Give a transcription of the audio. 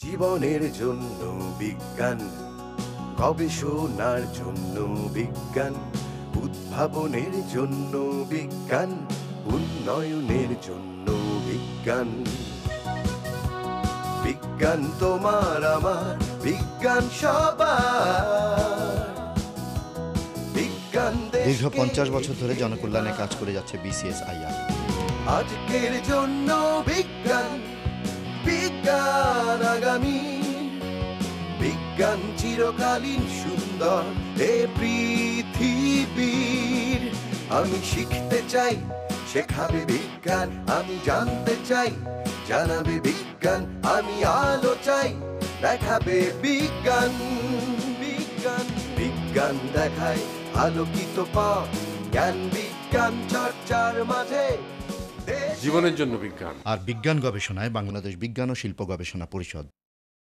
জীবনের জন্য বিজ্ঞান, গবেষণার জন্য বিজ্ঞান, উদ্ভাবনের জন্য বিজ্ঞান, উন্নয়নের জন্য বিজ্ঞান। বিজ্ঞান তোমার আমার, বিজ্ঞান সবার। বিজ্ঞান দীর্ঘ দেশকে 50 বছর ধরে জনকল্যাণে কাজ করে যাচ্ছে BCSIR। আজকের জন্য বিজ্ঞান, বিজ্ঞান আগামী। বিজ্ঞান চিরকালীন সুন্দর এ পৃথিবীর। আমি শিখতে চাই, শেখাবে বিজ্ঞান। আমি জানতে চাই, জানাবে বিজ্ঞান। আমি আলো চাই, দেখাবে বিজ্ঞান। বিজ্ঞান বিজ্ঞান দেখায় আলোকিত পথ, জ্ঞান বিজ্ঞান চর্চার মাঝে। জীবনের জন্য বিজ্ঞান আর বিজ্ঞান গবেষণায় বাংলাদেশ বিজ্ঞান ও শিল্প গবেষণা পরিষদ।